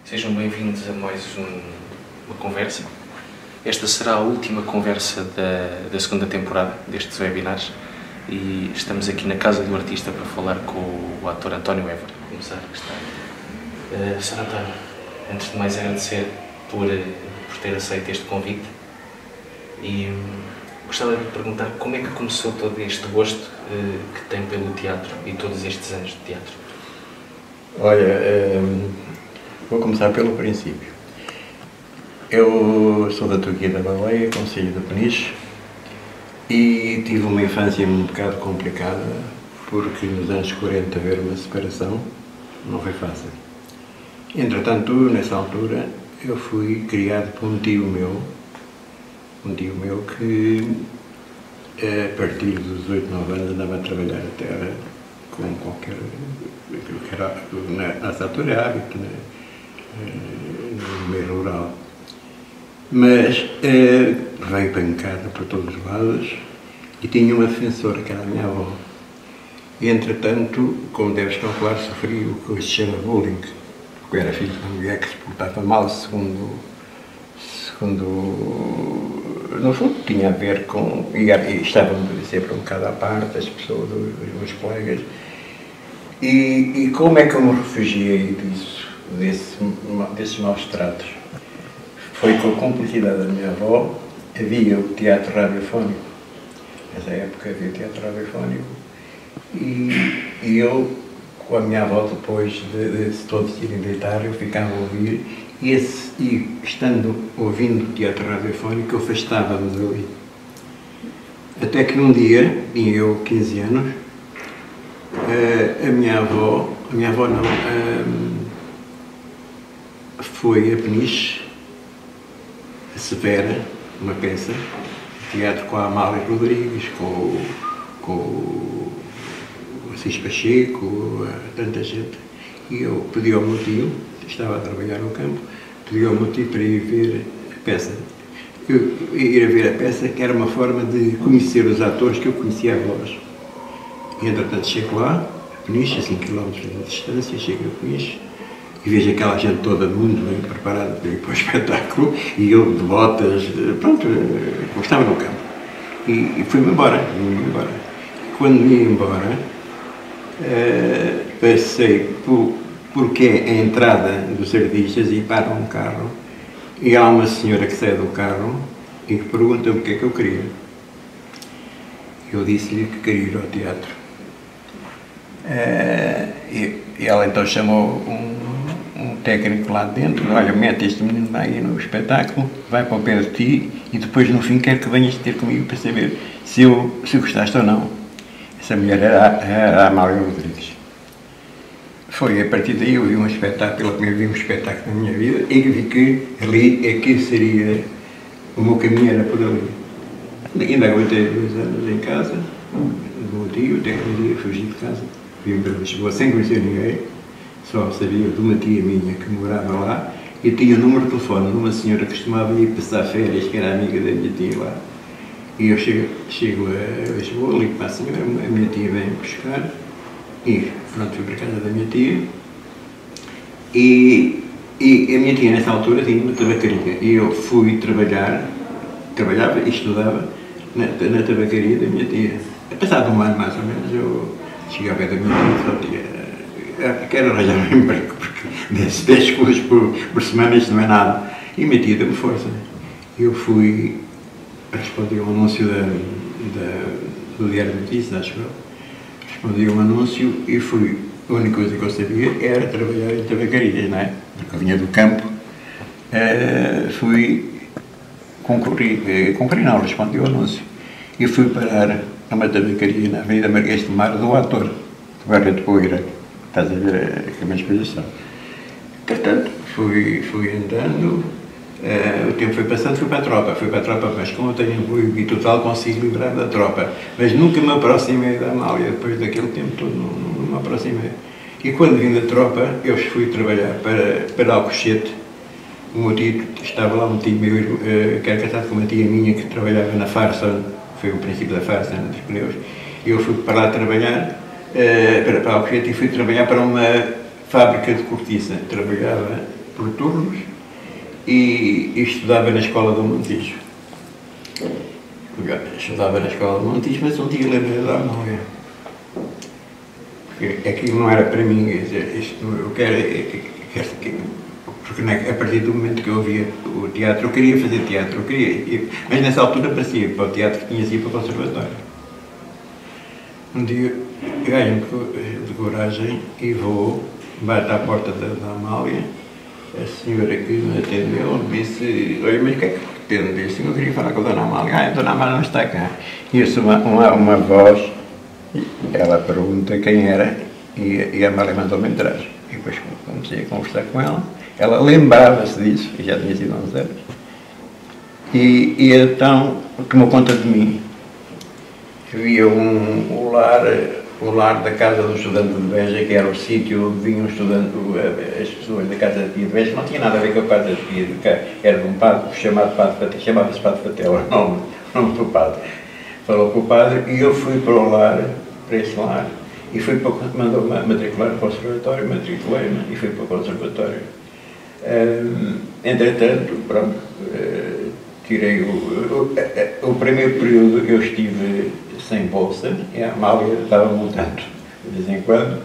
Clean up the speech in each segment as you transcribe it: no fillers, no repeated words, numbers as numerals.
Sejam bem-vindos a mais uma conversa. Esta será a última conversa da segunda temporada destes webinars e estamos aqui na Casa do Artista para falar com o ator António Évora. Vou começar a questão. Sr. António, antes de mais agradecer por ter aceito este convite e gostava de lhe perguntar como é que começou todo este gosto que tem pelo teatro e todos estes anos de teatro. Olha, vou começar pelo princípio. Eu sou da Turquia da Baleia, concelho de Peniche, e tive uma infância um bocado complicada, porque nos anos 40 haver uma separação não foi fácil. Entretanto, nessa altura, eu fui criado por um tio meu que, a partir dos 8, 9 anos, andava a trabalhar a terra com qualquer, aquilo que era, nessa altura, era hábito, no meio rural. Mas veio pancada por todos os lados e tinha uma defensora, que era a minha avó. E, entretanto, como deves calcular, sofri o que se chama bullying, porque eu era filho de uma mulher que se portava mal, segundo no fundo, tinha a ver com... E estava-me sempre um bocado à parte, as pessoas, os meus colegas. E como é que eu me refugiei desses maus tratos? Foi com a cumplicidade da minha avó. Havia o teatro radiofónico. Nessa época havia o teatro radiofónico. E eu, com a minha avó, depois de todos irem deitar, eu ficava a ouvir. E estando ouvindo o teatro radiofónico, afastava-me dali. Até que num dia, tinha eu 15 anos, a minha avó não, foi a Peniche, a Severa, uma peça, de teatro com a Amália Rodrigues, com o Assis Pacheco, tanta gente. E eu pedi ao meu tio, estava a trabalhar no campo, pedi ao meu tio para ir ver a peça. Ir a ver a peça, que era uma forma de conhecer os atores que eu conhecia a voz. E, entretanto, chego lá, a Peniche, a 5 km de distância, chego a Peniche e vejo aquela gente toda do mundo bem preparada para ir para o espetáculo e eu de botas, pronto, como estava no campo. E fui-me embora. Quando me ia embora, passei porque é a entrada dos artistas e para um carro e há uma senhora que sai do carro e que pergunta-me o que é que eu queria. Eu disse-lhe que queria ir ao teatro. E ela então chamou um técnico lá dentro, olha, mete este menino aí no espetáculo, vai para o pé de ti e depois no fim quero que venhas ter comigo para saber se gostaste ou não. Essa mulher era a Amália Rodrigues. Foi a partir daí eu vi um espetáculo, pela primeira vez vi um espetáculo na minha vida e vi que ali é que seria, o meu caminho era por ali. Ainda aguentei 2 anos em casa, do meu tio, até que um dia fugi de casa, vim para Lisboa sem conhecer ninguém, só sabia de uma tia minha que morava lá e tinha o número de telefone de uma senhora que costumava ir passar férias, que era amiga da minha tia lá. E eu chego a Lisboa, ligo para a senhora, a minha tia vem buscar e pronto, fui para a casa da minha tia e a minha tia nessa altura tinha uma tabacaria e eu fui trabalhava e estudava na tabacaria da minha tia. Passado um ano mais ou menos eu cheguei ao pé da minha tia e só tia, quero arranjar um emprego porque 10 coisas por semana isto não é nada. E a minha tia deu-me força. Eu fui responder a um anúncio do Diário de Notícias, acho eu. Respondi a um anúncio e fui. A única coisa que eu sabia era trabalhar em tabacarias, não é? Porque eu vinha do campo. Concorri não, respondi ao anúncio. E fui parar a uma tabacaria na Avenida Marquês de Mar do Ator, do bairro de Poeira. Estás a ver como as coisas são. Portanto, fui andando. O tempo foi passando, fui para a tropa, mas como eu tenho apoio e total, consigo livrar da tropa. Mas nunca me aproximei da Amália, depois daquele tempo todo, não me aproximei. E quando vim da tropa, eu fui trabalhar para Alcochete. O meu tio, estava lá um tio meu, que era casado com uma tia minha que trabalhava na Farsa, foi o princípio da Farsa, dos pneus. E eu fui para lá trabalhar, para Alcochete, e fui trabalhar para uma fábrica de cortiça. Trabalhava por turnos, e estudava na escola do Montijo. Estudava na escola do Montijo, mas um dia lembrei da Amália. Porque aquilo não era para mim, quer dizer, isto, eu quero porque a partir do momento que eu ouvia o teatro, eu queria fazer teatro, mas nessa altura parecia para o teatro que tinha sido para o conservatório. Um dia ganho de coragem e vou, bato à porta da Amália. A senhora que me atendeu disse: olha, mas o que é que pretende? Eu disse: eu queria falar com a Dona Amália. A Dona Amália não está cá. E eu sou uma voz, ela pergunta quem era, e a Amália mandou-me entrar. E depois comecei a conversar com ela. Ela lembrava-se disso, e já tinha sido há uns anos. E então tomou conta de mim. Havia o lar da Casa do Estudante de Beja, que era o sítio onde vinham as pessoas da Casa de Pia de Beja, não tinha nada a ver com a Casa de Pia, era de um padre chamado Padre Fatel, chamava-se Padre Fatel, era o nome do padre. Falou com o padre e eu fui para o lar, para esse lar, e mandou-me matricular para o conservatório, matriculei-me e fui para o conservatório. Entretanto, pronto, tirei o primeiro período eu estive sem bolsa, e a Amália estava montando de vez em quando,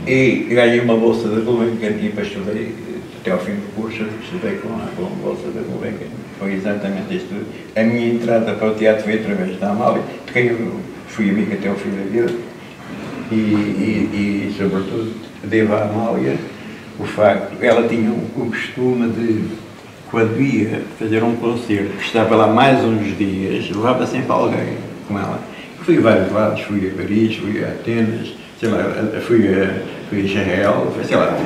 e ganhei uma bolsa da Gulbenkian e depois estudei até ao fim do curso, estudei com a bolsa da Gulbenkian. Foi exatamente isto. A minha entrada para o teatro foi através da Amália, de quem eu fui amigo até ao fim da vida, e sobretudo devo à Amália o facto, ela tinha o costume de, quando ia fazer um concerto, que estava lá mais uns dias, levava sempre alguém com ela. Fui a vários lados, fui a Paris, fui a Atenas, sei lá, fui a Israel, sei lá,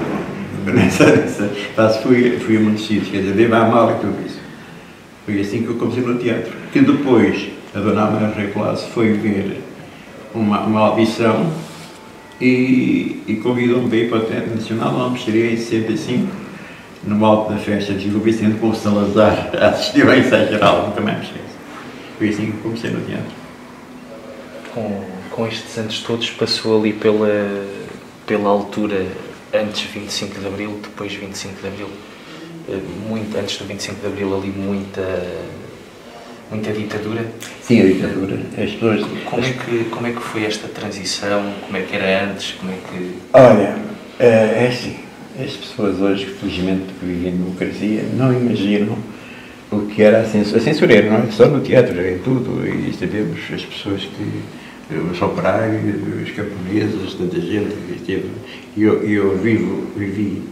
fui a muitos sítios, quer dizer, devo à Amália tudo isso. Foi assim que eu comecei no teatro. Que depois a Dona Amália Classe foi ver uma audição e convidou-me para ir para o Teatro Nacional, onde me estarei em 65, no alto da festa de Gil Vicente, com o Salazar, assistiu a ensaio geral, nunca mais me esqueço. Foi assim que eu comecei no teatro. Com estes anos todos, passou ali pela altura antes de 25 de Abril, depois de 25 de Abril, muito antes do 25 de Abril, ali muita ditadura. Sim, a ditadura. As pessoas... Como é que foi esta transição? Como é que era antes? Como é que... Olha, é assim, as pessoas hoje, que felizmente vivem em democracia, não imaginam o que era a censura. A censura era, não é só no teatro, era em tudo, e sabemos as pessoas que... os operários, os camponeses, tanta gente que esteve. E eu vivi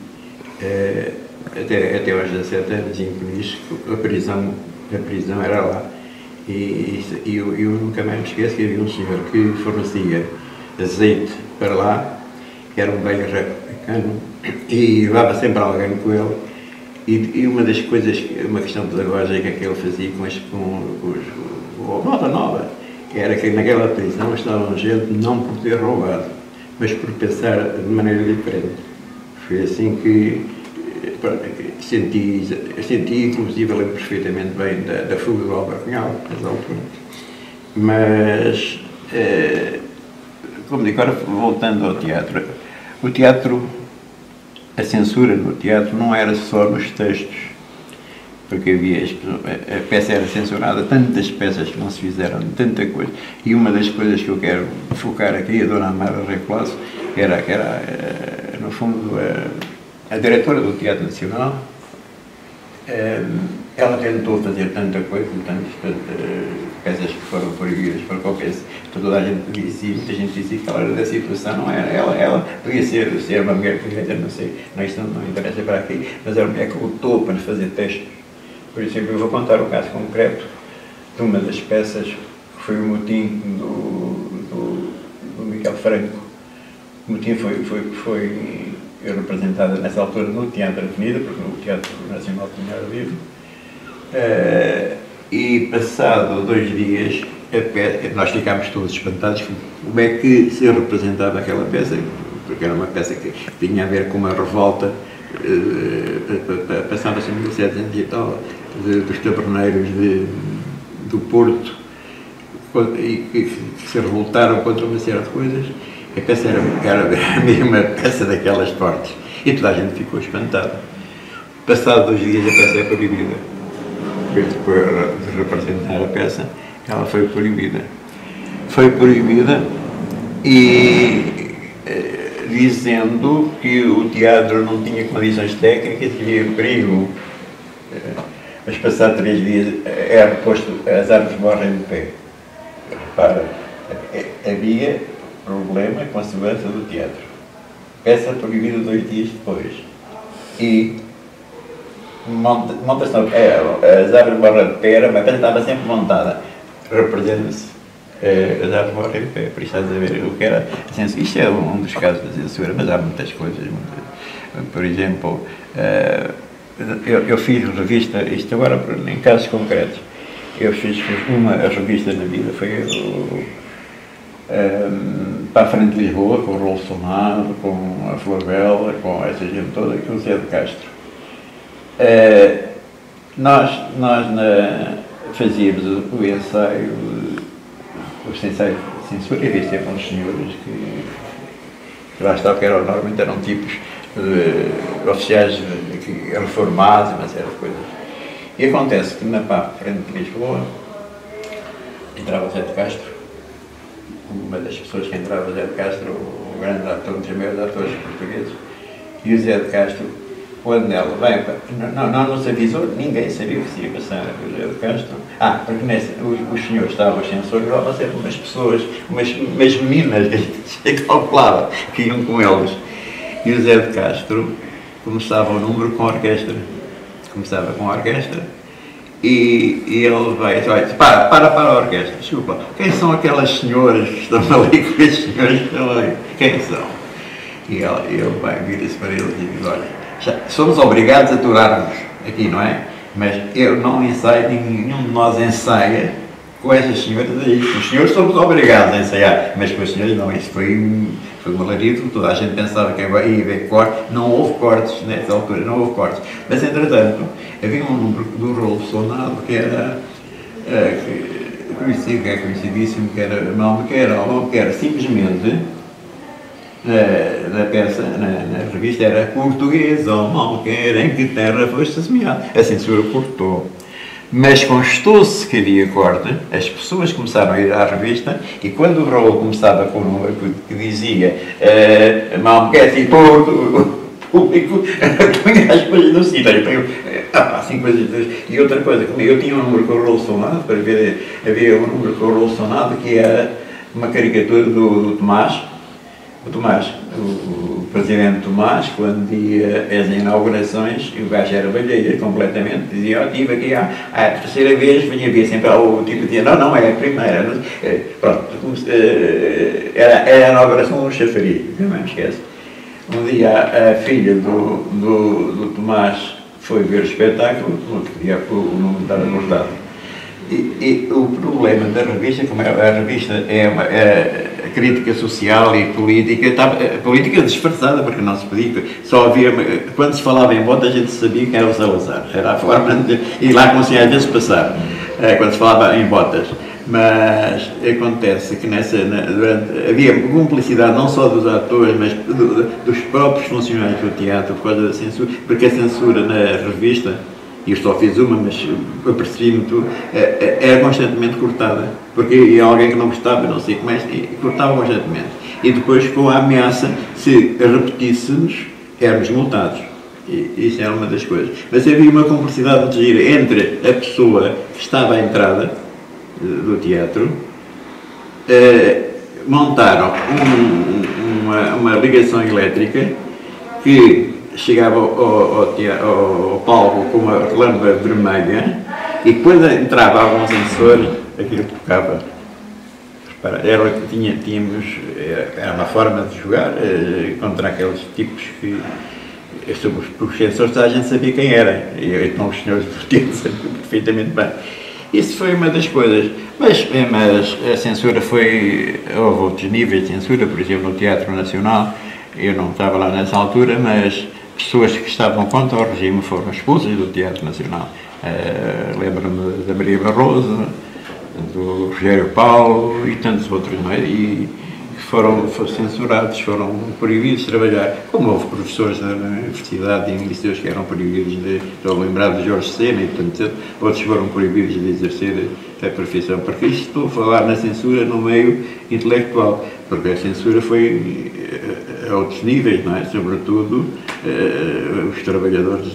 até aos 17 anos em Peniche, a prisão era lá. E eu nunca mais me esqueço que havia um senhor que fornecia azeite para lá, que era um velho republicano, e levava sempre alguém com ele. E uma das coisas, uma questão pedagógica que ele fazia com os Nota Nova, era que naquela prisão estavam gente não por ter roubado, mas por pensar de maneira diferente. Foi assim que senti inclusive, lembro perfeitamente bem da fuga do Álvaro Cunhal, nessa altura. Mas, como digo, agora voltando ao teatro, o teatro, a censura no teatro não era só nos textos, porque a peça era censurada, tantas peças que não se fizeram, tanta coisa. E uma das coisas que eu quero focar aqui, a Dona Amália Reclasse, que era no fundo, a diretora do Teatro Nacional. Ela tentou fazer tanta coisa, tantas peças que foram proibidas para qualquer... Toda a gente dizia, muita gente dizia que ela era da situação, não era. Ela podia ser uma mulher correta, não sei, isto não interessa para aqui, mas era uma mulher que lutou para fazer textos. Por exemplo, eu vou contar o caso concreto de uma das peças, que foi o motim do Miguel Franco. O motim foi representada nessa altura no Teatro Avenida, porque no Teatro Nacional tinha vivo. E passado 2 dias, nós ficámos todos espantados como é que se representava aquela peça, porque era uma peça que tinha a ver com uma revolta, passava-se em 1700 e tal, dos taberneiros do Porto, e que se revoltaram contra uma série de coisas. A peça era mesmo uma peça daquelas fortes, e toda a gente ficou espantada. Passado 2 dias a peça é proibida. Depois de representar a peça, ela foi proibida. Foi proibida e dizendo que o teatro não tinha condições técnicas, que havia perigo. Mas passado 3 dias é reposto, as árvores morrem de pé. Repara, havia problema com a segurança do teatro. Peça proibida 2 dias depois. E monta-se, as árvores morrem de pé, mas a peça estava sempre montada. Representa-se, as árvores morrem de pé, por isso estás a ver o que era. Isto é um dos casos da censura, mas há muitas coisas. Por exemplo, eu fiz revista, isto agora em casos concretos, eu fiz uma revista na vida, foi para a frente de Lisboa, com o Rolo Sonado, com a Flor Bela, com essa gente toda, com o Zé de Castro. Nós fazíamos o ensaio de censura, e havia sempre uns senhores que lá está, que normalmente eram tipos de oficiais reformados, uma série de coisas. E acontece que na frente de Lisboa entrava o Zé de Castro, uma das pessoas que entrava, o Zé de Castro, o grande ator, um dos maiores atores portugueses, e o Zé de Castro, quando ela vai, não nos avisou, ninguém sabia o que se ia passar com o Zé de Castro. Os senhores estavam os censores, lá eram umas pessoas, umas meninas que a gente calculava, que iam com eles. E o Zé de Castro começava o número com a orquestra. Começava com a orquestra e ele vai para a orquestra, desculpa, quem são aquelas senhoras que estão ali, com os senhores que estão ali? Quem são? E ele vai vir-se para eles e diz, olha, somos obrigados a aturar-nos aqui, não é? Mas eu não ensaio, nenhum de nós ensaia com essas senhoras aí. Os senhores somos obrigados a ensaiar, mas com as senhoras não. Isso foi um alarido, toda a gente pensava que ia haver cortes. Não houve cortes nessa altura, não houve cortes. Mas, entretanto, havia um número do Rolo Sonado que era conhecidíssimo, que era simplesmente na peça, na revista, era português, ou mal quer, em que terra foste semeado. A censura cortou. Mas constou-se que havia corte, as pessoas começaram a ir à revista, e quando o Rolo começava com um número que dizia mal quer, e o público punha as coisas no sítio, assim coisas. E outra coisa, eu tinha um número com o Rolo Sonado, para ver, havia um número com o Rolo Sonado, que era uma caricatura do Tomás. O Tomás, o presidente Tomás, quando ia às inaugurações, o gajo era balheiro completamente, dizia, estive aqui a terceira vez, vinha sempre ao tipo, dizia, não, é a primeira. Pronto, era a inauguração do chafariz, não me esquece. Um dia a filha do Tomás foi ver o espetáculo, no outro dia o nome estava cortado. E o problema da revista, como a revista é uma crítica social e política, política disfarçada, porque não se podia, só havia, quando se falava em voto a gente sabia que era o Salazar, era a forma de, e lá conseguia às vezes passar, quando se falava em votas. Mas acontece que havia cumplicidade não só dos atores, mas dos próprios funcionários do teatro por causa da censura, porque a censura na revista, e eu só fiz uma, mas apercebi-me tudo, era constantemente cortada, porque ia alguém que não gostava, não sei como é, e cortava constantemente. E depois, com a ameaça, se repetíssemos, éramos multados. E isso era uma das coisas. Mas havia uma cumplicidade muito gira entre a pessoa que estava à entrada do teatro, montaram uma ligação elétrica que chegava ao palco com uma lâmpada vermelha e quando entrava algum sensor, aquilo tocava. Era uma forma de jogar contra aqueles tipos que, sobre os sensores, toda a gente sabia quem era, e então os senhores do teatro sabiam perfeitamente bem. Isso foi uma das coisas, mas a censura houve outros níveis de censura, por exemplo, no Teatro Nacional, eu não estava lá nessa altura, mas pessoas que estavam contra o regime foram expulsas do Teatro Nacional. Lembro-me da Maria Barroso, do Rogério Paulo e tantos outros, não é? E foram censurados, foram proibidos de trabalhar, como houve professores na universidade e em liceus que eram proibidos de, estou lembrado de Jorge Sena e tanto, outros foram proibidos de exercer a profissão, porque isto estou a falar na censura no meio intelectual, porque a censura foi a outros níveis, não é? Sobretudo os trabalhadores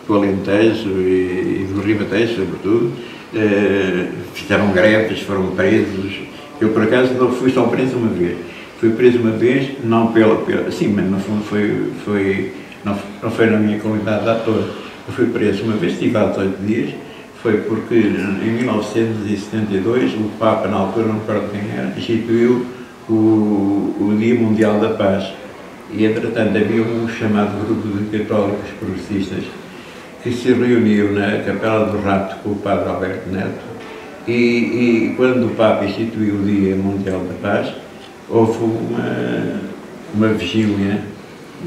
do Alentejo e do Ribatejo, sobretudo, fizeram greves, foram presos. Eu, por acaso, não fui só preso uma vez. Fui preso uma vez, não sim, mas no fundo não foi na minha qualidade de ator. Eu fui preso uma vez, estive há 18 dias, foi porque em 1972 o Papa, na altura, não me recordo quem era, instituiu o Dia Mundial da Paz. E, entretanto, havia um chamado grupo de católicos progressistas que se reuniu na Capela do Rato com o Padre Alberto Neto. E quando o Papa instituiu o Dia Mundial da Paz, houve uma vigília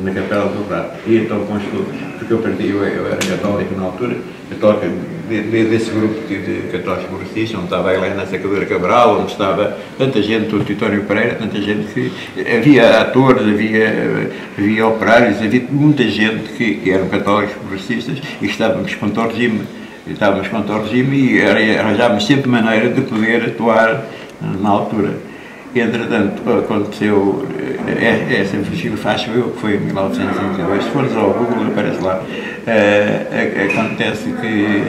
na Capela do Rato. E então constou, porque eu era católico na altura, católico desse grupo de católicos progressistas, onde estava a Helena Sacadura Cabral, onde estava tanta gente, o Titório Pereira, tanta gente que havia atores, havia operários, havia muita gente que eram católicos progressistas e estávamos contra o regime. E arranjámos sempre maneira de poder atuar na altura. E, entretanto, aconteceu essa vigília, faço eu, que foi em 1952, se fores ao Google aparece lá, acontece que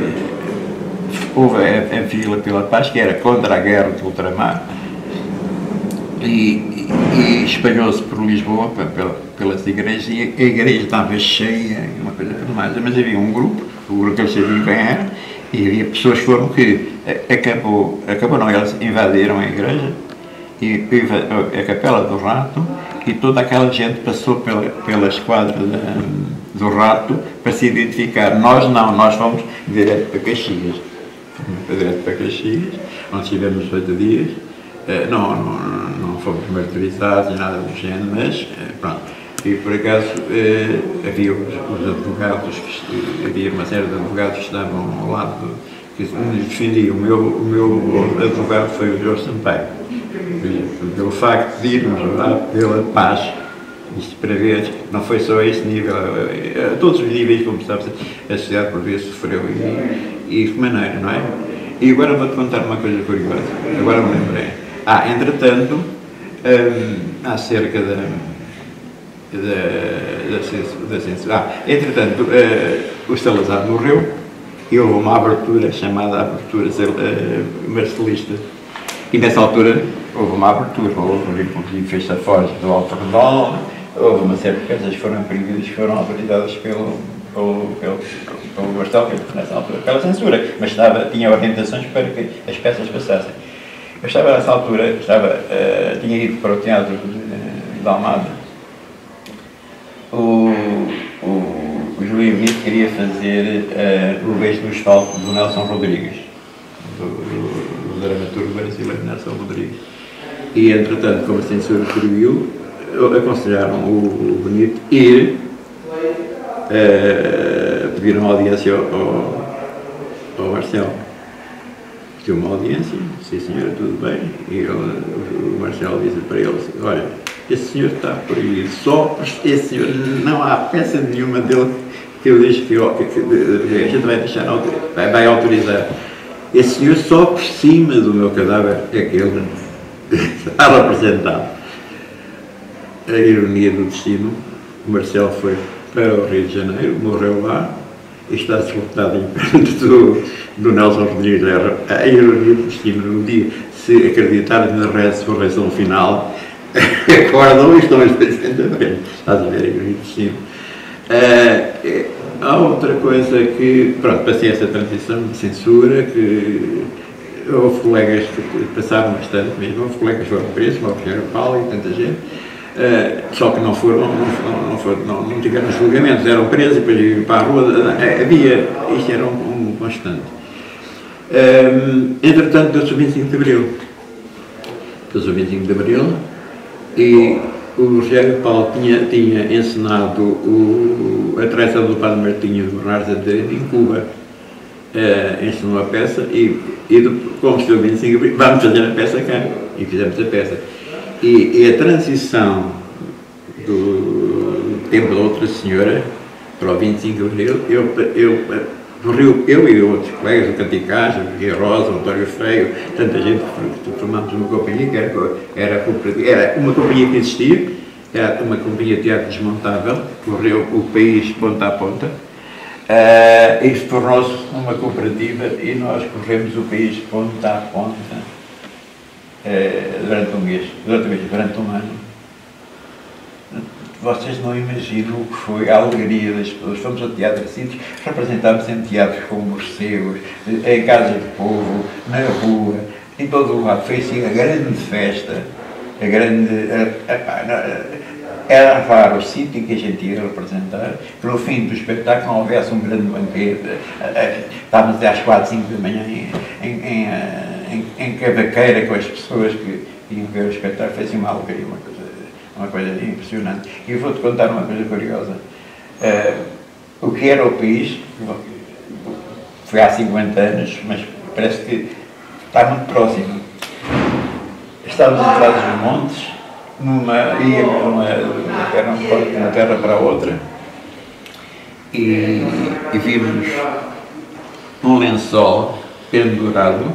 houve a vigília pela paz, que era contra a guerra de ultramar, e espalhou-se por Lisboa, pelas igrejas, e a igreja estava cheia, uma coisa tudo mais, mas havia um grupo que eles sabiam quem era, e havia pessoas que acabou não, eles invadiram a igreja, e a Capela do Rato, e toda aquela gente passou pela esquadra do Rato para se identificar. Nós não, nós fomos direto para Caxias. Onde estivemos 8 dias. Não fomos martirizados nem nada do género, mas pronto. E por acaso havia os advogados, havia uma série de advogados que estavam ao lado, que nos defendiam. O meu advogado foi o Jorge Sampaio. Pelo facto de irmos lá pela paz, isto para ver, não foi só a esse nível, a todos os níveis, como sabes, a sociedade portuguesa sofreu e de que maneira, não é? E agora vou-te contar uma coisa curiosa, agora me lembrei. Entretanto, acerca da censura. Entretanto, o Salazar morreu e houve uma abertura chamada abertura marcelista. E nessa altura houve uma abertura, inclusive fez-se a Foz do Alto Redondo, houve uma série de coisas que foram proibidas, que foram autorizadas pelo Marcelo, nessa altura, pela censura, mas tinha orientações para que as peças passassem. Eu estava nessa altura, tinha ido para o Teatro de Almada. O Júlio Benito queria fazer o Beijo no Asfalto do Nelson Rodrigues, do dramaturgo brasileiro Nelson Rodrigues. E, entretanto, como a censura proibiu, aconselharam o Benito ir, pediram audiência ao Marcelo. Pediu uma audiência, disse: senhora, tudo bem? E o Marcelo disse para ele: olha, esse senhor está proibido, só esse senhor, não há peça nenhuma dele que eu deixe que a gente vai deixar, vai autorizar. Esse senhor só por cima do meu cadáver é que ele está representado. A ironia do destino, o Marcelo foi para o Rio de Janeiro, morreu lá e está sepultado em frente do Nelson Rodrigues. A ironia do destino, no dia, se acreditarem na ressurreição final, acordam e estão em frente. Estás a ver a ironia do destino. Há outra coisa que, pronto, passei essa transição de censura, que houve colegas que passaram bastante mesmo, houve colegas que foram presos, como o Sr. Paulo e tanta gente, só que não tiveram julgamentos, eram presos e depois iam para a rua, isto era um constante. Entretanto, deu-se o 25 de Abril. Deu-se o 25 de Abril e o Rogério Paulo tinha encenado a traição do Padre Martinho de Bernardes Azevedo em Cuba. Ensinou a peça e como se deu 25 de Abril, vamos fazer a peça cá. E fizemos a peça. E a transição do tempo da outra senhora para o 25 de Abril, eu e outros colegas, o Canticás, o Guia Rosa, o António Feio, tanta gente que formámos uma companhia, que era uma companhia que existia, era uma companhia de teatro desmontável, correu o país de ponta a ponta, e tornou-se uma cooperativa e nós corremos o país de ponta a ponta durante um mês, durante um ano. Vocês não imaginam o que foi a alegria das pessoas. Fomos ao Teatro de Sintes, representámos em teatros como Morcegos, em Casa de Povo, na rua, em todo o lado. Foi assim a grande festa, a grande... Era raro o sítio em que a gente ia representar, que no fim do espetáculo não houvesse um grande banquete. Estávamos até às 4, 5 da manhã em cavaqueira com as pessoas que iam ver o espetáculo. Foi assim uma alegria, uma coisa impressionante. E vou-te contar uma coisa curiosa. O que era o país, foi há 50 anos, mas parece que está muito próximo. Estávamos atrás dos montes, íamos de uma terra para a outra, e vimos um lençol pendurado,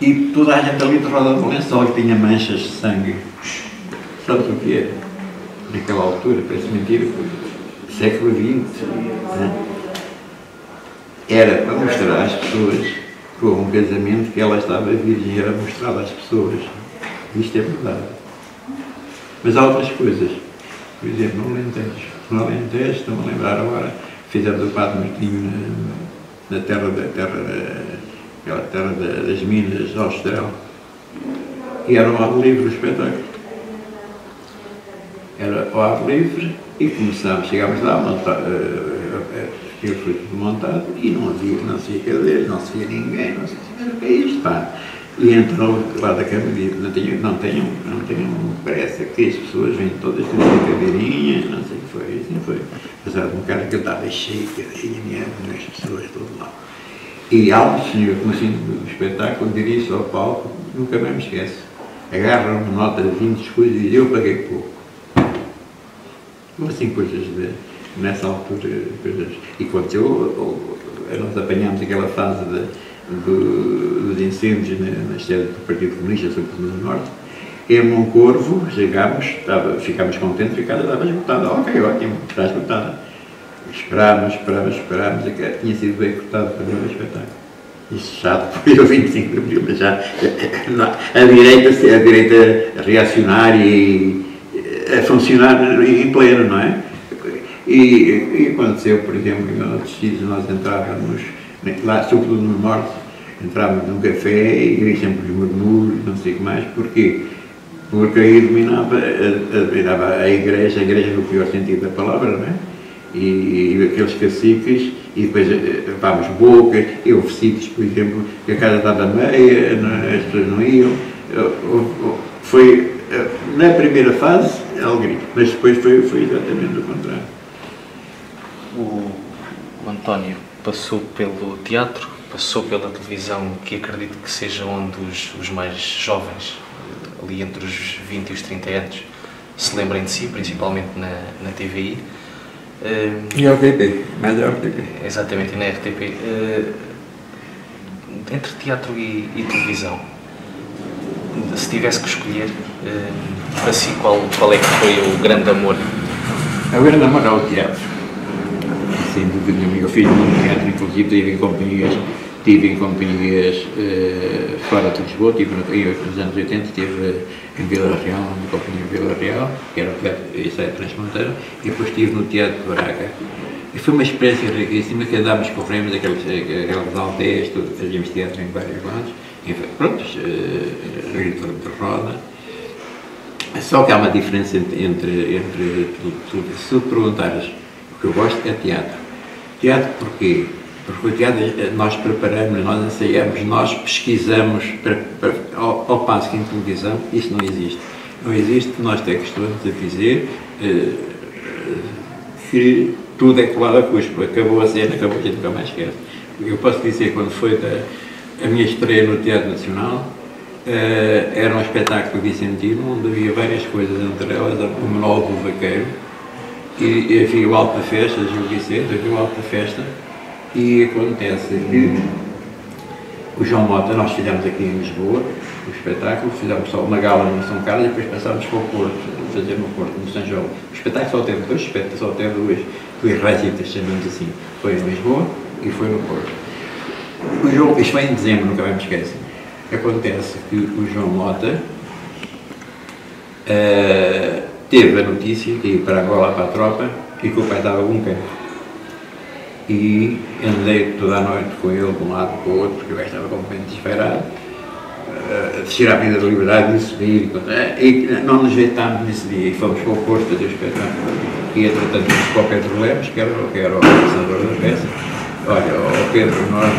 e toda a gente ali de roda do lençol que tinha manchas de sangue. Sabes o que é? Naquela altura, parece mentira, foi século XX. Né? Era para mostrar às pessoas, com um casamento, que ela estava virgem, era mostrado às pessoas. Isto é verdade. Mas há outras coisas. Por exemplo, no Alentejo, estou-me a lembrar agora, fizemos o Padre Martinho na terra das Minas de Austral. E era ao ar livre o espetáculo. Era ao ar livre e chegámos lá, aquilo foi tudo montado e não se via ninguém, não se via o que é isto, pá. E entrou lá da Câmara e disse, não tenham pressa, que as pessoas vêm todas com a cadeirinha, não sei o que foi, assim foi. Apesar de um cara que estava cheio, cadeirinha, as pessoas todo lá. E há um senhor, no fim do espetáculo, dirige-se ao palco, nunca mais me esquece, agarra uma nota de 20 coisas e diz, eu paguei pouco. Assim, coisas nessa altura, coisas. E quando nós apanhámos aquela fase dos incêndios na sede do Partido Comunista, sobretudo no Norte, em Moncorvo, ficámos contentes, a casa estava esgotada. Ok, ótimo, está esgotada. Esperámos, tinha sido bem cortado para ver o espetáculo. Isso já foi o 25 de Abril, mas já a direita reacionária e a funcionar em pleno, não é? E aconteceu, por exemplo, em outros sítios nós entrávamos, lá, sobretudo no Norte, entrávamos num café e havia sempre os murmúrios, não sei o que mais. Porquê? Porque aí dominava a igreja no pior sentido da palavra, não é? E aqueles caciques, e depois levámos bocas, e houve sítios, por exemplo, que a casa estava meia, as pessoas não iam. Foi, na primeira fase, alegria, mas depois foi exatamente o contrário. O António passou pelo teatro, passou pela televisão, que acredito que seja onde os mais jovens, ali entre os 20 e os 30 anos, se lembrem de si, principalmente na TVI. E ao RTP, mais ao RTP. Exatamente, e na RTP. Entre teatro e televisão, se tivesse que escolher, para si, qual é que foi o grande amor? O grande amor é o teatro. Sem dúvida nenhuma. Eu fiz muito teatro, inclusive tive em companhias fora de Lisboa, nos anos 80 estive em Vila Real, numa companhia em Vila Real, que era o teatro transfronteiro, e depois estive no Teatro de Braga. E foi uma experiência riquíssima, que andámos, corremos aquelas aldeias, fazíamos teatro em vários lados, pronto, de roda. Só que há uma diferença entre tudo. Se tu perguntares, o que eu gosto é teatro. Teatro porquê? Porque o teatro nós preparamos, nós ensaiamos, nós pesquisamos, ao passo que em televisão isso não existe. Não existe, nós temos a dizer que tudo é colado a cuspo. Acabou a cena, acabou, a gente nunca mais esquece. Eu posso dizer, quando foi a minha estreia no Teatro Nacional, Era um espetáculo vicentino onde havia várias coisas, entre elas o monólogo do vaqueiro, e havia o Alto da Festa, Gil Vicente, havia o Alto da Festa, e acontece que o João Mota, nós fizemos aqui em Lisboa o espetáculo, fizemos só uma gala no São Carlos e depois passámos para o Porto, fazer no Porto, no São João. O espetáculo só teve dois espetáculos, só teve duas recitas, chamamos assim. Foi em Lisboa e foi no Porto. O João, isto foi em dezembro, nunca mais me esqueço. Acontece que o João Mota teve a notícia de ir para Angola para a tropa e que o pai estava com cancro. E andei toda a noite com ele de um lado para o outro, porque eu estava completamente desesperado, a descer à vida da liberdade, de subir, e não nos ajeitámos nesse dia, e fomos para o Porto fazer o espetáculo. E entretanto fomos para o Pedro Lemos, que era o organizador da peça. Olha, o Pedro, nós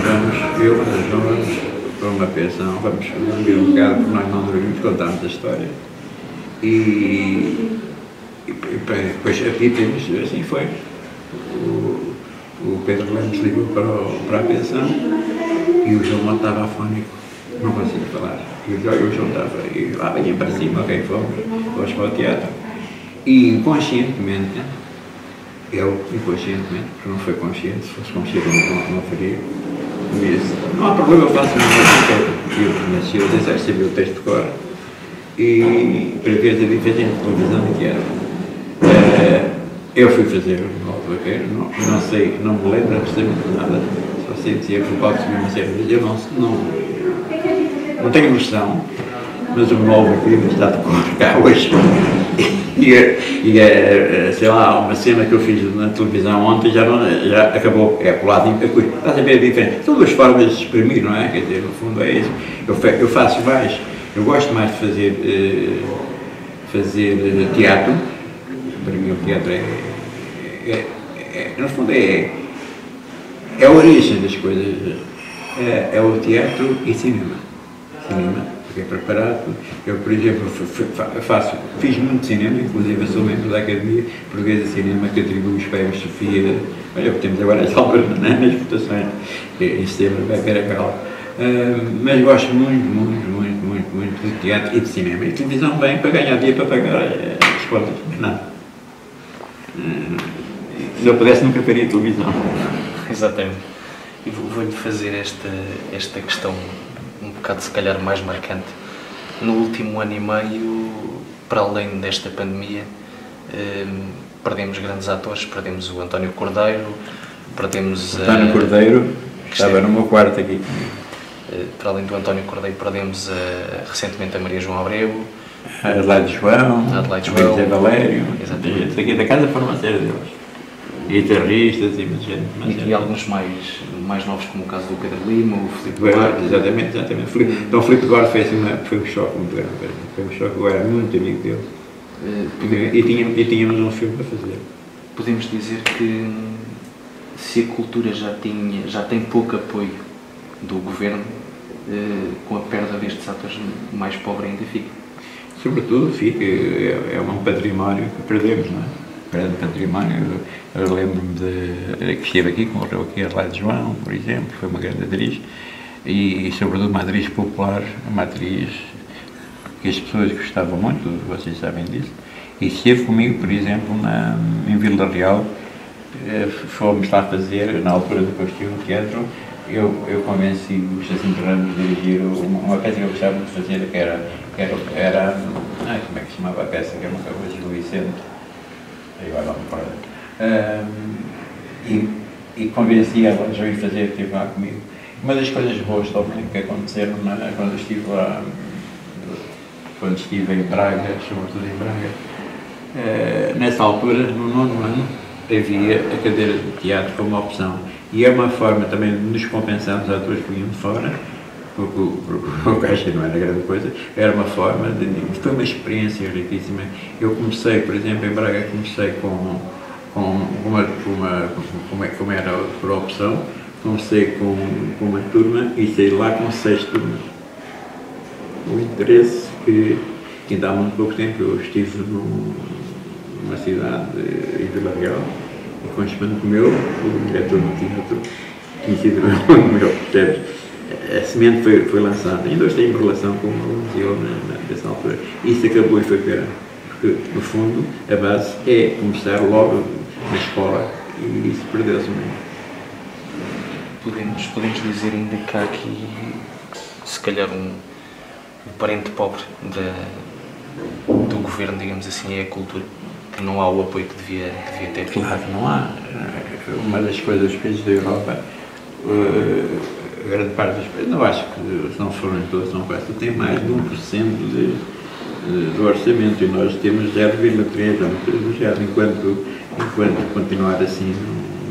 vamos para uma pensão, vamos dormir um bocado, porque nós não dormimos, contámos a história. E depois apitamos, assim foi. O Pedro Lemos ligou para a pensão e o João Mota estava afónico, não conseguia falar. E o João estava, e lá vinha para cima, ok, fomos para o teatro. E inconscientemente, porque não foi consciente, se fosse consciente não faria, disse, não há problema, eu faço uma coisa. E eu conheci o desejo, sabia o texto de cor, e para ver a diferença entre televisão e teatro. Eu fui fazer o monólogo vaqueiro, não sei, não me lembro absolutamente nada, só sei dizer que o palco subiu uma série de vezes, eu não tenho noção, mas o monólogo vaqueiro está de cor cá hoje. Sei lá, uma cena que eu fiz na televisão ontem já acabou, é por lado, estás a ver a diferença. São duas formas de exprimir, não é? Quer dizer, no fundo é isso. Eu faço mais, eu gosto mais de fazer teatro. Para mim o teatro no fundo é a origem das coisas, é o teatro e cinema, porque é preparado. Eu, por exemplo, fiz muito cinema, inclusive eu sou membro da Academia Portuguesa de Cinema, que atribui os prémios Sofia, olha, temos agora as alturas nas votações, em setembro vai haver a gala. Mas gosto muito de teatro e de cinema, e televisão bem para ganhar dia para pagar as contas, não. Se eu pudesse, nunca faria televisão. Exatamente. E vou-lhe fazer esta questão um bocado, se calhar, mais marcante. No último ano e meio, para além desta pandemia, perdemos grandes atores. Perdemos o António Cordeiro, perdemos António Cordeiro, estava no meu quarto aqui. Para além do António Cordeiro, perdemos recentemente a Maria João Abreu, a Adelaide João, o José Valério, exatamente. Aqui da casa foram uma série deles. Guitarristas e muita gente. E alguns mais novos, como o caso do Pedro Lima, o Filipe Duarte. Exatamente. Então o Filipe Duarte foi um choque muito grande. Foi um choque, eu era muito amigo dele. E tínhamos um filme para fazer. Podemos dizer que se a cultura já tem pouco apoio do governo, com a perda destes atores, mais pobre ainda fica. Sobretudo fica, é um património que perdemos, não é? Perde património. Eu lembro-me que estive aqui, morreu aqui a Adelaide João, por exemplo, foi uma grande atriz, e sobretudo uma atriz popular, uma atriz que as pessoas gostavam muito, vocês sabem disso, e esteve comigo, por exemplo, em Vila Real, fomos lá fazer, na altura do que eu estive no teatro, eu convenci o Jacinto Ramos de dirigir uma peça que eu gostava de fazer, que era como é que se chamava a peça, que era uma coisa de Gil Vicente, agora não me recordo, e convenci ela a vir fazer, esteve lá comigo. Uma das coisas boas também que aconteceram quando estive lá, quando estive em Braga, sobretudo em Braga, nessa altura, no 9º ano, havia a cadeira de teatro como opção. E é uma forma também de nos compensar os atores que vinham de fora, porque o caixa não era grande coisa, era uma forma foi uma experiência riquíssima. Eu comecei, por exemplo, em Braga, comecei como era por opção, comecei com uma turma e saí lá com 6 turmas. O interesse que ainda há muito pouco tempo eu estive numa cidade, em Vila Real, e com um espanto meu, o diretor do teatro, tinha sido um amigo meu, percebes? a semente foi lançada. Ainda hoje tenho relação com o museu nessa altura. Isso acabou e foi pior. Porque, no fundo, a base é começar logo na escola e isso perdeu-se mesmo. Podemos dizer ainda que há aqui, se calhar, um parente pobre do governo, digamos assim, é a cultura, que não há o apoio que devia ter. Claro, não há. Uma das coisas que países da Europa, a grande parte dos países, não acho que, se não forem todos, não quase, tem mais de 1% do orçamento e nós temos 0,3% ou 1,3%, enquanto continuar assim,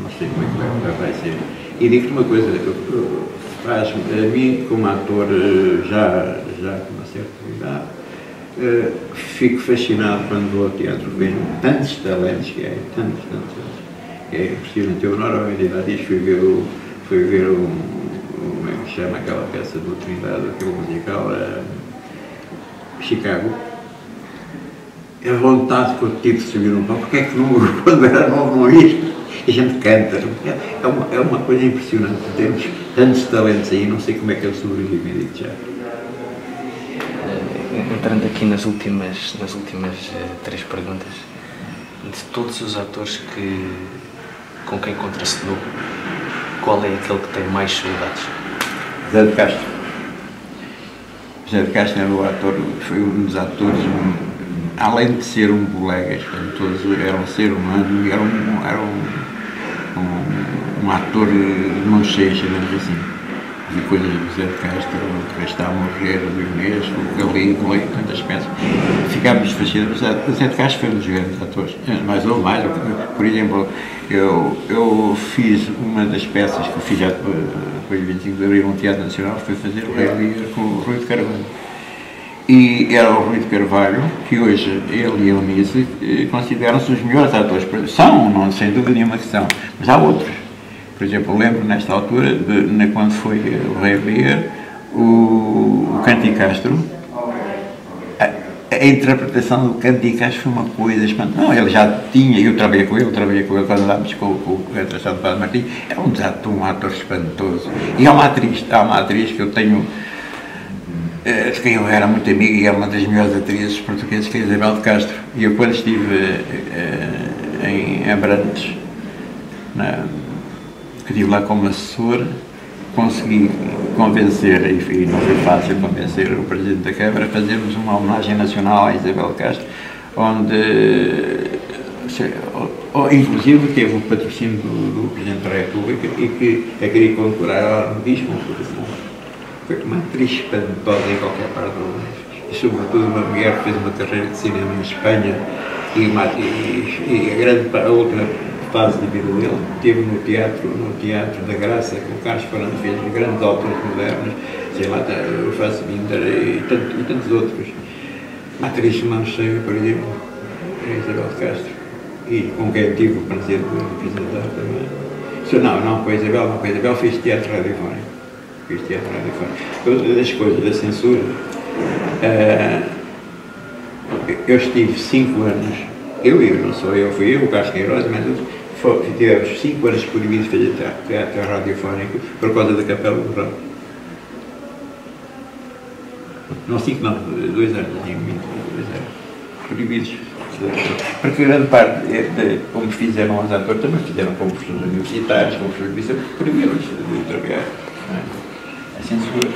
não sei como é que vai ser. E digo-te uma coisa, a mim como ator já com uma certa idade, fico fascinado quando vou ao teatro, vejo tantos talentos que é, tantos talentos, que é impressionante. Eu, na hora de idade, fui ver como é que se chama aquela peça do Trindade, aquele musical, Chicago. A vontade que eu tive de subir um palco, porque é que não, quando era novo não isto? A gente canta, é uma coisa impressionante, temos tantos talentos aí, não sei como é que eles sobrevivem, digo já. Entrando aqui nas últimas 3 perguntas, de todos os atores com quem contracenou, qual é aquele que tem mais saudades? José de Castro. José de Castro era o ator, foi um dos atores, além de ser um colega, todos eram um ser humano e era um ator de mão cheia, digamos assim. Vi coisas do José de Castro, o que está a morrer, do Inês, o Galego, tantas peças. Ficámos fascinados. O José de Castro foi um dos grandes atores, mas houve mais. Por exemplo, eu fiz uma das peças que eu fiz já depois de 25 de Abril no Teatro Nacional, foi fazer o Rei Lear com o Rui de Carvalho. E era o Rui de Carvalho, que hoje ele e a Eunice consideram-se os melhores atores. São, não, sem dúvida nenhuma que são, mas há outros. Por exemplo, lembro nesta altura, quando foi o Rei Lear, o Canti Castro, a interpretação do Canti Castro foi uma coisa espantosa. Não, ele já tinha, eu trabalhei com ele quando andámos com a atração do Padre Martim, era um ator espantoso. E há uma atriz que eu tenho, de quem eu era muito amigo e é uma das melhores atrizes portuguesas, que é a Isabel de Castro. E eu, quando estive em Abrantes, que estive lá como assessor, consegui convencer, e não foi fácil convencer o Presidente da Câmara, a fazermos uma homenagem nacional à Isabel de Castro, onde, inclusive, teve o patrocínio do Presidente da República e que a queria condecorar, ela não diz como foi uma atriz espantosa em qualquer parte do mundo. E, sobretudo, uma mulher que fez uma carreira de cinema em Espanha e a última fase de vida dele teve no Teatro da Graça, que o Carlos Fernando fez grandes autores modernos, sei lá, o Fassbinder e tantos outros. A atriz Mancheio, por exemplo, é Isabel de Castro, e com quem tive o prazer de representar também. Não com a Isabel fez teatro radiofónico. Outra das coisas da censura, eu estive 5 anos, não sou eu, fui eu, o Carlos Queiroz, mas tivemos 5 anos proibidos de fazer teatro radiofónico por causa da Capela do Rock. Não 5 não, 2 anos, proibidos. Porque grande parte, como fizeram os atores, também fizeram como professores universitários, como professores proibidos de trabalhar. A censura,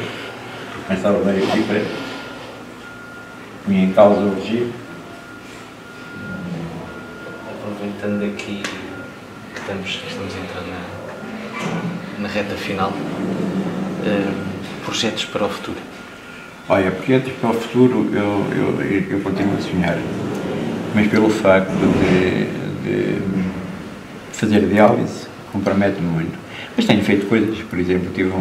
pensava bem diferente, punha em causa o regime. Aproveitando aqui que estamos a entrar na reta final, projetos para o futuro. Olha, projetos para o futuro eu continuo a sonhar, mas pelo facto de fazer diálise compromete-me muito. Mas tenho feito coisas, por exemplo, tive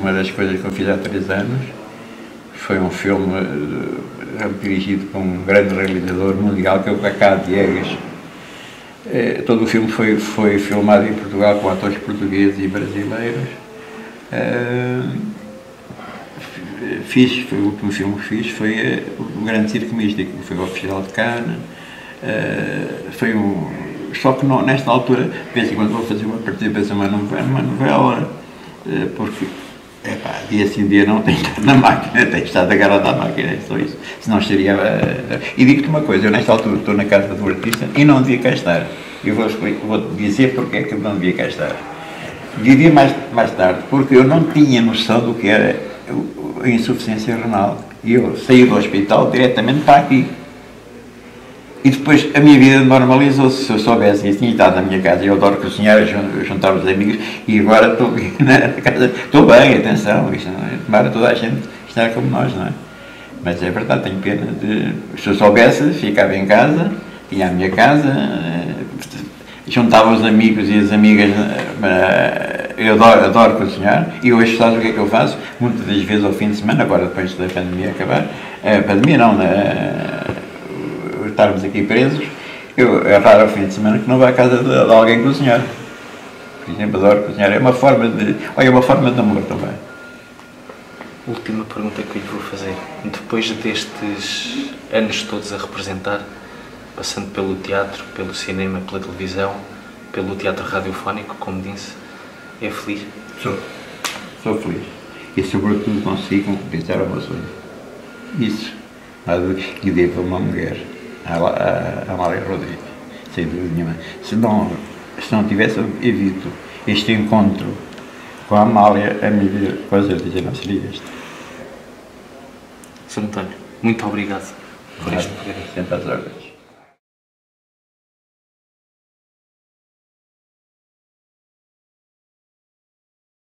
uma das coisas que eu fiz há 3 anos, foi um filme dirigido por um grande realizador mundial, que é o Cacá Diegues. Todo o filme foi filmado em Portugal com atores portugueses e brasileiros. Foi o último filme que fiz, foi o Grande Circo Místico, que foi o Oficial de Cannes. Só que não, nesta altura, penso que quando vou fazer uma participação numa novela, porque dia sim dia não tem que estar na máquina, tem que estar agarrado à máquina, é só isso. Senão estaria. E digo-te uma coisa, eu nesta altura estou na casa do artista e não devia cá estar. Eu vou dizer porque é que eu não devia cá estar. Vivi mais tarde, porque eu não tinha noção do que era a insuficiência renal. E eu saí do hospital diretamente para aqui. E depois a minha vida normalizou-se. Se eu soubesse, eu tinha estado na minha casa, eu adoro cozinhar, juntar os amigos, e agora estou na casa, estou bem, atenção, isto não é, tomara toda a gente estar como nós, não é? Mas é verdade, tenho pena de. Se eu soubesse, ficava em casa, tinha a minha casa, juntava os amigos e as amigas, eu adoro cozinhar, e hoje sabes o que é que eu faço? Muitas das vezes ao fim de semana, agora depois da pandemia acabar, pandemia não, estarmos aqui presos, é raro ao fim de semana que não vá à casa de alguém cozinhar. Por exemplo, adoro cozinhar, é uma forma de amor também. Última pergunta que eu lhe vou fazer. Depois destes anos todos a representar, passando pelo teatro, pelo cinema, pela televisão, pelo teatro radiofónico, como disse, é feliz? Sou feliz. E sobretudo consigo concretizar o meu sonho. Isso. E devo a uma mulher, a Amália Rodrigues, sem dúvida nenhuma. Se não tivesse havido este encontro com a Amália, a minha vida, com certeza, não seria esta. Sr. António, muito obrigado por este programa. Sempre às ordens.